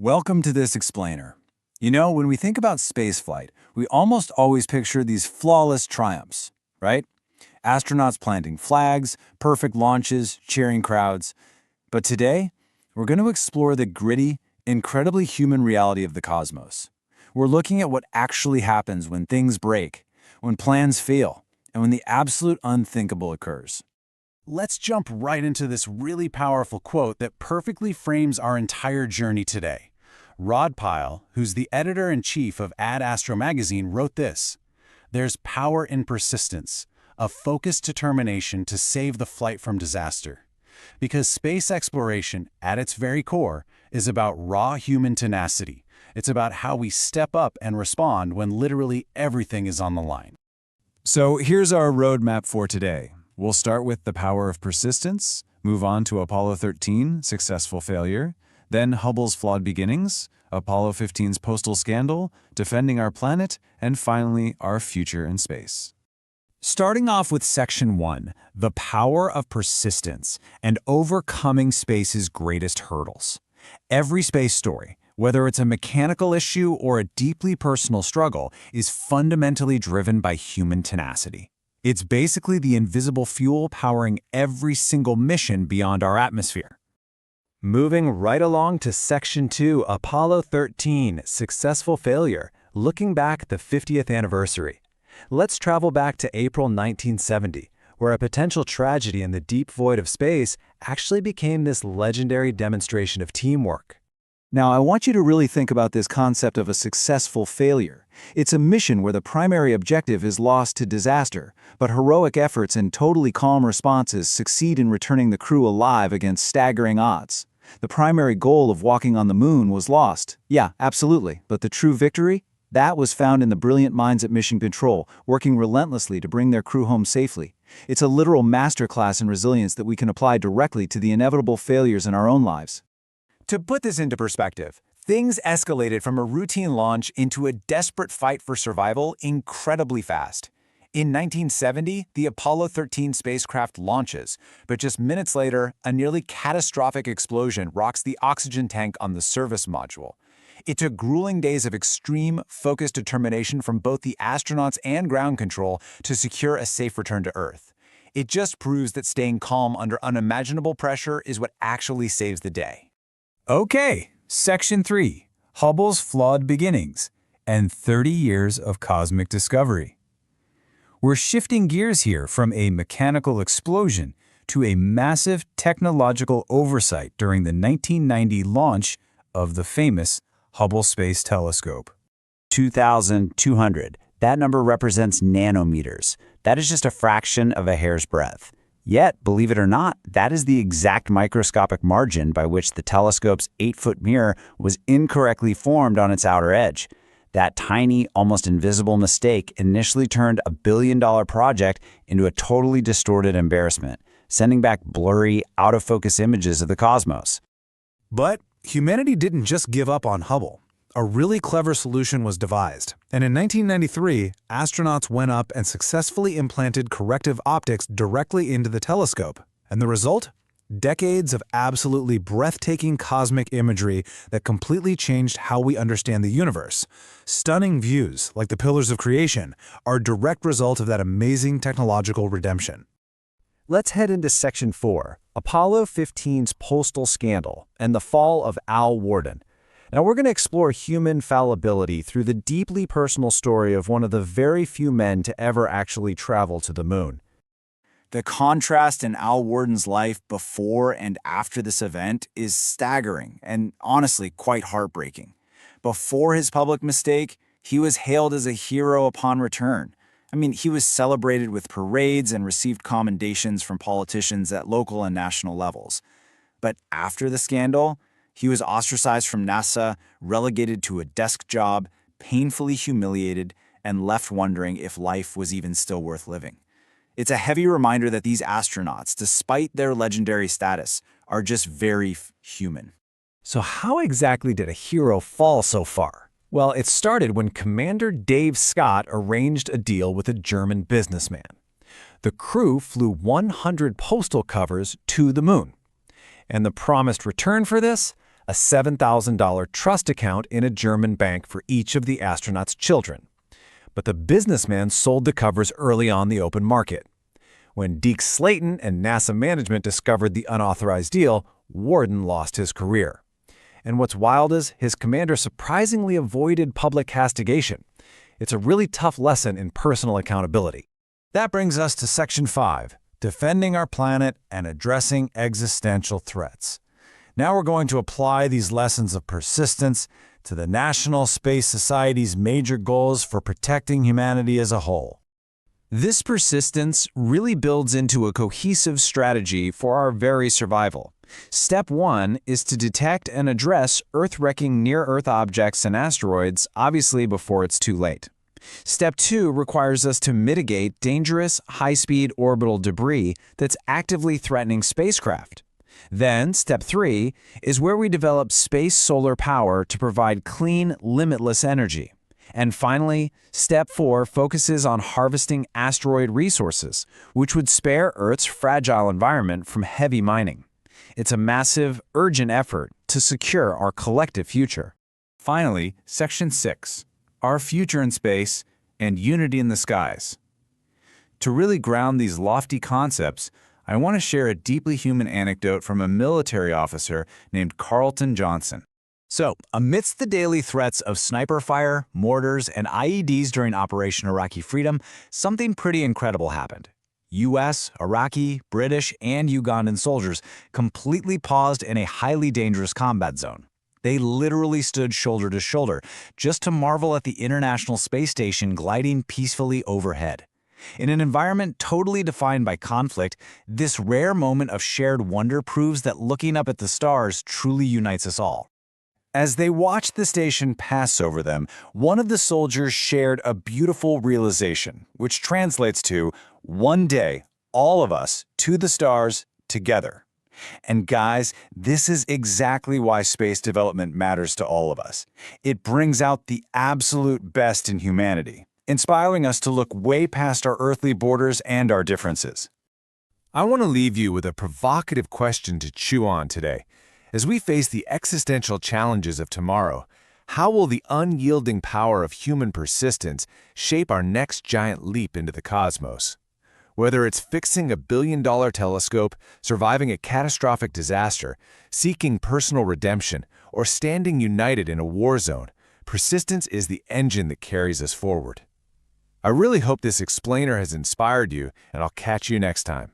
Welcome to this explainer. You know, when we think about spaceflight, we almost always picture these flawless triumphs, right? Astronauts planting flags, perfect launches, cheering crowds. But today, we're going to explore the gritty, incredibly human reality of the cosmos. We're looking at what actually happens when things break, when plans fail, and when the absolute unthinkable occurs. Let's jump right into this really powerful quote that perfectly frames our entire journey today. Rod Pyle, who's the editor-in-chief of Ad Astro magazine, wrote this: "There's power in persistence, a focused determination to save the flight from disaster. Because space exploration, at its very core, is about raw human tenacity. It's about how we step up and respond when literally everything is on the line." So here's our roadmap for today. We'll start with the power of persistence, move on to Apollo 13, successful failure, then Hubble's flawed beginnings, Apollo 15's postal scandal, defending our planet, and finally, our future in space. Starting off with Section 1, the power of persistence and overcoming space's greatest hurdles. Every space story, whether it's a mechanical issue or a deeply personal struggle, is fundamentally driven by human tenacity. It's basically the invisible fuel powering every single mission beyond our atmosphere. Moving right along to Section 2, Apollo 13, successful failure, looking back at the 50th anniversary. Let's travel back to April 1970, where a potential tragedy in the deep void of space actually became this legendary demonstration of teamwork. Now, I want you to really think about this concept of a successful failure. It's a mission where the primary objective is lost to disaster, but heroic efforts and totally calm responses succeed in returning the crew alive against staggering odds. The primary goal of walking on the moon was lost. Yeah, absolutely. But the true victory? That was found in the brilliant minds at Mission Control, working relentlessly to bring their crew home safely. It's a literal masterclass in resilience that we can apply directly to the inevitable failures in our own lives. To put this into perspective, things escalated from a routine launch into a desperate fight for survival incredibly fast. In 1970, the Apollo 13 spacecraft launches, but just minutes later, a nearly catastrophic explosion rocks the oxygen tank on the service module. It took grueling days of extreme, focused determination from both the astronauts and ground control to secure a safe return to Earth. It just proves that staying calm under unimaginable pressure is what actually saves the day. Okay, Section 3, Hubble's flawed beginnings and 30 years of cosmic discovery. We're shifting gears here from a mechanical explosion to a massive technological oversight during the 1990 launch of the famous Hubble Space Telescope. 2,200. That number represents nanometers. That is just a fraction of a hair's breadth. Yet, believe it or not, that is the exact microscopic margin by which the telescope's 8-foot mirror was incorrectly formed on its outer edge. That tiny, almost invisible mistake initially turned a billion-dollar project into a totally distorted embarrassment, sending back blurry, out-of-focus images of the cosmos. But humanity didn't just give up on Hubble. A really clever solution was devised, and in 1993, astronauts went up and successfully implanted corrective optics directly into the telescope. And the result? Decades of absolutely breathtaking cosmic imagery that completely changed how we understand the universe. Stunning views, like the Pillars of Creation, are a direct result of that amazing technological redemption. Let's head into Section 4, Apollo 15's postal scandal and the fall of Al Worden. Now we're going to explore human fallibility through the deeply personal story of one of the very few men to ever actually travel to the moon. The contrast in Al Worden's life before and after this event is staggering and honestly quite heartbreaking. Before his public mistake, he was hailed as a hero upon return. He was celebrated with parades and received commendations from politicians at local and national levels. But after the scandal, he was ostracized from NASA, relegated to a desk job, painfully humiliated, and left wondering if life was even still worth living. It's a heavy reminder that these astronauts, despite their legendary status, are just very human. So how exactly did a hero fall so far? Well, it started when Commander Dave Scott arranged a deal with a German businessman. The crew flew 100 postal covers to the moon. And the promised return for this? a $7,000 trust account in a German bank for each of the astronauts' children. But the businessman sold the covers early on the open market. When Deke Slayton and NASA management discovered the unauthorized deal, Worden lost his career. And what's wild is his commander surprisingly avoided public castigation. It's a really tough lesson in personal accountability. That brings us to Section 5, defending our planet and addressing existential threats. Now we're going to apply these lessons of persistence to the National Space Society's major goals for protecting humanity as a whole. This persistence really builds into a cohesive strategy for our very survival. Step 1 is to detect and address Earth-wrecking near-Earth objects and asteroids, obviously before it's too late. Step 2 requires us to mitigate dangerous, high-speed orbital debris that's actively threatening spacecraft. Then, Step 3 is where we develop space solar power to provide clean, limitless energy. And finally, Step 4 focuses on harvesting asteroid resources, which would spare Earth's fragile environment from heavy mining. It's a massive, urgent effort to secure our collective future. Finally, Section 6, our future in space and unity in the skies. To really ground these lofty concepts, I want to share a deeply human anecdote from a military officer named Carlton Johnson. So, amidst the daily threats of sniper fire, mortars, and IEDs during Operation Iraqi Freedom, something pretty incredible happened. U.S., Iraqi, British, and Ugandan soldiers completely paused in a highly dangerous combat zone. They literally stood shoulder to shoulder, just to marvel at the International Space Station gliding peacefully overhead. In an environment totally defined by conflict, this rare moment of shared wonder proves that looking up at the stars truly unites us all. As they watched the station pass over them, one of the soldiers shared a beautiful realization, which translates to, one day, all of us, to the stars, together. And guys, this is exactly why space development matters to all of us. It brings out the absolute best in humanity, inspiring us to look way past our earthly borders and our differences. I want to leave you with a provocative question to chew on today. As we face the existential challenges of tomorrow, how will the unyielding power of human persistence shape our next giant leap into the cosmos? Whether it's fixing a billion-dollar telescope, surviving a catastrophic disaster, seeking personal redemption, or standing united in a war zone, persistence is the engine that carries us forward. I really hope this explainer has inspired you, and I'll catch you next time.